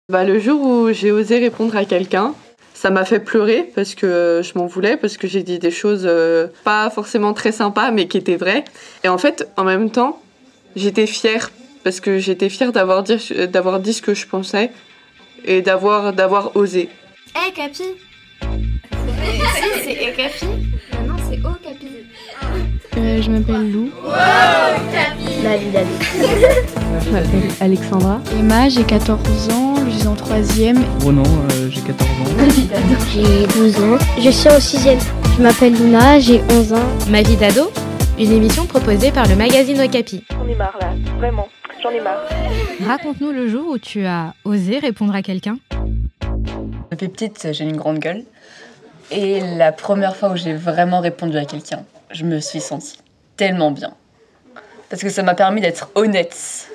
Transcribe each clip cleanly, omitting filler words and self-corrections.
Le jour où j'ai osé répondre à quelqu'un, ça m'a fait pleurer parce que je m'en voulais, parce que j'ai dit des choses pas forcément très sympas mais qui étaient vraies. Et en fait, en même temps, j'étais fière parce que j'étais fière d'avoir dit ce que je pensais et d'avoir osé. Hey Capi. C'est Hey Capi. Non, c'est Oh Capi. Je m'appelle Lou. Wow, Capi. Ma vie d'ado. Je m'appelle Alexandra. Emma, j'ai 14 ans, je suis en 3e. Ronan, j'ai 14 ans. Ma vie d'ado. J'ai 12 ans. Je suis en 6e. Je m'appelle Luna, j'ai 11 ans. Ma vie d'ado, une émission proposée par le magazine Okapi. J'en ai marre là, vraiment, j'en ai marre. Raconte-nous le jour où tu as osé répondre à quelqu'un. Depuis petite, j'ai une grande gueule. Et la première fois où j'ai vraiment répondu à quelqu'un, je me suis sentie tellement bien. Parce que ça m'a permis d'être honnête.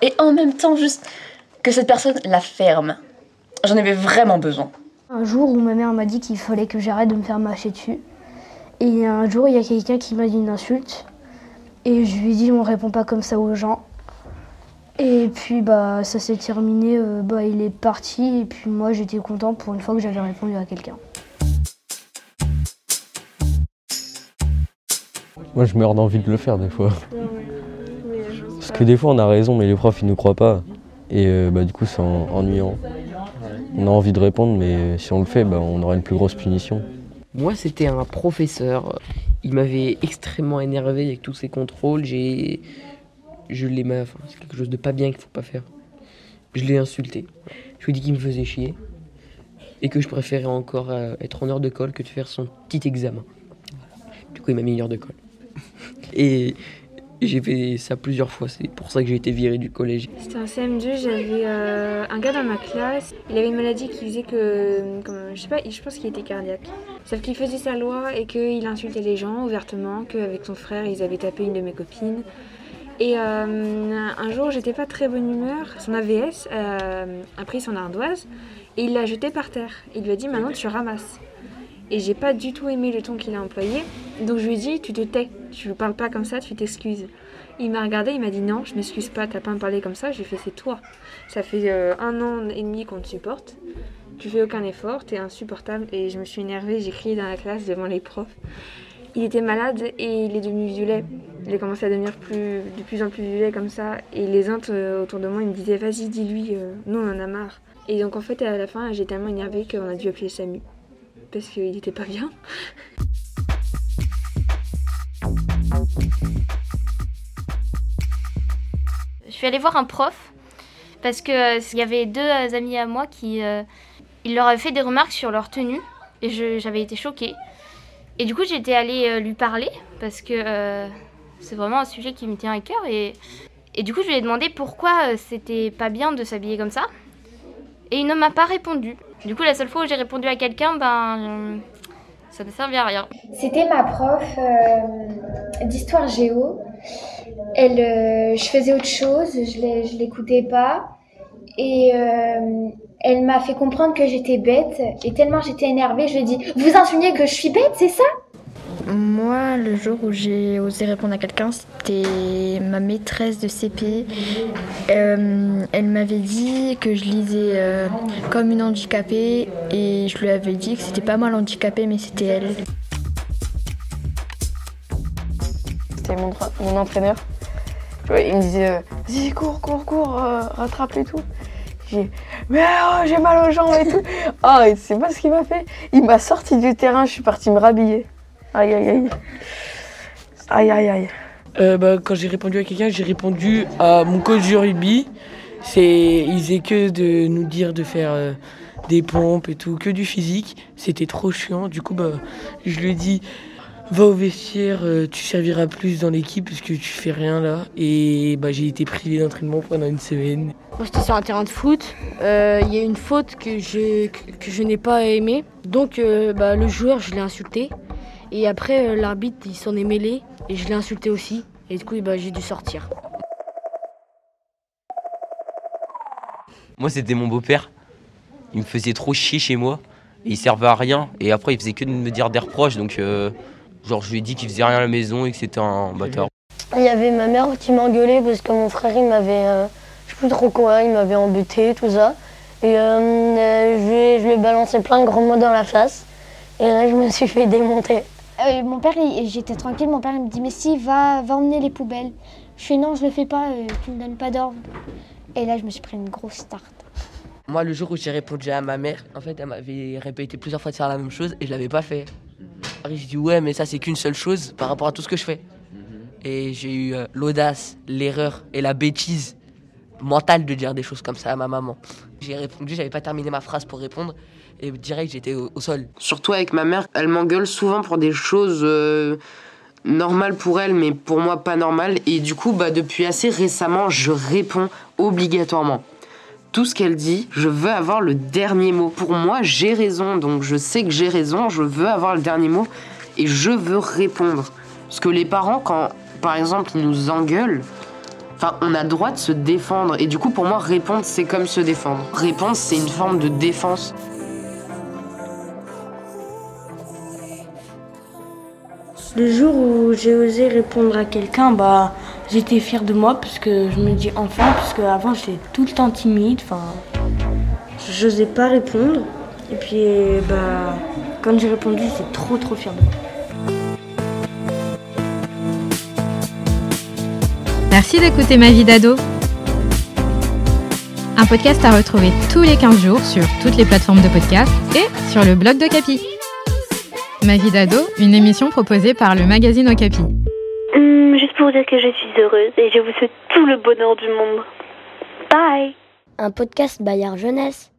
Et en même temps, juste que cette personne la ferme. J'en avais vraiment besoin. Un jour où ma mère m'a dit qu'il fallait que j'arrête de me faire mâcher dessus. Et un jour, il y a quelqu'un qui m'a dit une insulte. Et je lui ai dit, on répond pas comme ça aux gens. Et puis, ça s'est terminé. Il est parti. Et puis, moi, j'étais contente pour une fois que j'avais répondu à quelqu'un. Moi, je meurs d'envie de le faire des fois. Parce que des fois, on a raison, mais les profs, ils nous croient pas. Et du coup, c'est ennuyant. On a envie de répondre, mais si on le fait, on aura une plus grosse punition. Moi, c'était un professeur. Il m'avait extrêmement énervé avec tous ses contrôles. C'est quelque chose de pas bien qu'il faut pas faire. Je l'ai insulté. Je lui ai dit qu'il me faisait chier. Et que je préférais encore être en heure de colle que de faire son petit examen. Du coup, il m'a mis une heure de colle. Et j'ai fait ça plusieurs fois, c'est pour ça que j'ai été viré du collège. C'était un CM2, j'avais un gars dans ma classe, il avait une maladie qui faisait que, je pense qu'il était cardiaque. Sauf qu'il faisait sa loi et qu'il insultait les gens ouvertement, qu'avec son frère ils avaient tapé une de mes copines. Et un jour j'étais pas très bonne humeur, son AVS a pris son ardoise et il l'a jeté par terre. Il lui a dit maintenant tu ramasses. Et j'ai pas du tout aimé le ton qu'il a employé. Donc je lui ai dit, tu te tais, tu ne parles pas comme ça, tu t'excuses. Il m'a regardé, il m'a dit non, je m'excuse pas, t'as pas à me parler comme ça. J'ai fait, c'est toi. Ça fait 1 an et demi qu'on te supporte. Tu fais aucun effort, t'es insupportable. Et je me suis énervée, j'ai crié dans la classe devant les profs. Il était malade et il est devenu violet. Il a commencé à devenir de plus en plus violet comme ça. Et les uns autour de moi, ils me disaient, vas-y, dis-lui, nous on en a marre. Et donc en fait, à la fin, j'étais tellement énervée qu'on a dû appeler Samy. Parce qu'il était pas bien. Je suis allée voir un prof parce que il y avait 2 amis à moi qui il leur avait fait des remarques sur leur tenue et j'avais été choquée. Et du coup, j'étais allée lui parler parce que c'est vraiment un sujet qui me tient à cœur et du coup, je lui ai demandé pourquoi c'était pas bien de s'habiller comme ça. Et il ne m'a pas répondu. Du coup, la seule fois où j'ai répondu à quelqu'un, ça ne servait à rien. C'était ma prof d'histoire géo. Je faisais autre chose, je l'écoutais pas. Et elle m'a fait comprendre que j'étais bête. Et tellement j'étais énervée, je lui ai dit « Vous insinuez que je suis bête, c'est ça ?» Moi, le jour où j'ai osé répondre à quelqu'un, c'était ma maîtresse de CP. Elle m'avait dit que je lisais comme une handicapée et je lui avais dit que c'était pas moi l'handicapée, mais c'était elle. C'était mon entraîneur. Il me disait vas-y, cours, rattrape et tout. J'ai dit mais j'ai mal aux jambes et tout. Oh, et c'est pas ce qu'il m'a fait. Il m'a sorti du terrain, je suis partie me rhabiller. Aïe, aïe, aïe. Aïe, aïe, aïe. Quand j'ai répondu à quelqu'un, j'ai répondu à mon coach de rugby. Il faisait que de nous dire de faire des pompes et tout, que du physique. C'était trop chiant. Du coup, je lui ai dit va au vestiaire, tu serviras plus dans l'équipe parce que tu fais rien là. Et j'ai été privé d'entraînement pendant 1 semaine. Moi, j'étais sur un terrain de foot. Il y a une faute que je n'ai pas aimée. Donc, le joueur, je l'ai insulté. Et après, l'arbitre, il s'en est mêlé et je l'ai insulté aussi. Et du coup, j'ai dû sortir. Moi, c'était mon beau-père. Il me faisait trop chier chez moi. Et il servait à rien. Et après, il faisait que de me dire des reproches. Donc, je lui ai dit qu'il faisait rien à la maison et que c'était un bâtard. Il y avait ma mère qui m'engueulait parce que mon frère, il m'avait, je sais plus trop quoi, il m'avait embêté, tout ça. Et je lui ai balancé plein de grands mots dans la face. Et là, je me suis fait démonter. Mon père, j'étais tranquille, mon père il me dit mais si, va emmener les poubelles. Je fais non, je le fais pas, tu me donnes pas d'ordre. Et là, je me suis pris une grosse tarte. Moi, le jour où j'ai répondu à ma mère, en fait, elle m'avait répété plusieurs fois de faire la même chose et je l'avais pas fait. Après, j'ai dit ouais, mais ça, c'est qu'une seule chose par rapport à tout ce que je fais. Et j'ai eu l'audace, l'erreur et la bêtise mentale de dire des choses comme ça à ma maman. J'ai répondu, j'avais pas terminé ma phrase pour répondre et direct, j'étais au sol. Surtout avec ma mère, elle m'engueule souvent pour des choses normales pour elle, mais pour moi pas normales. Et du coup, depuis assez récemment, je réponds obligatoirement. Tout ce qu'elle dit, je veux avoir le dernier mot. Pour moi, j'ai raison, donc je sais que j'ai raison, je veux avoir le dernier mot et je veux répondre. Parce que les parents, quand, par exemple, ils nous engueulent, on a le droit de se défendre. Et du coup, pour moi, répondre, c'est comme se défendre. Répondre, c'est une forme de défense. Le jour où j'ai osé répondre à quelqu'un, j'étais fière de moi parce que je me dis enfin, parce qu'avant j'étais tout le temps timide, j'osais pas répondre. Et puis quand j'ai répondu, j'étais trop fière de moi. Merci d'écouter Ma vie d'ado. Un podcast à retrouver tous les 15 jours sur toutes les plateformes de podcast et sur le blog d'Okapi. Ma vie d'ado, une émission proposée par le magazine Okapi. Juste pour dire que je suis heureuse et je vous souhaite tout le bonheur du monde. Bye. Un podcast Bayard Jeunesse.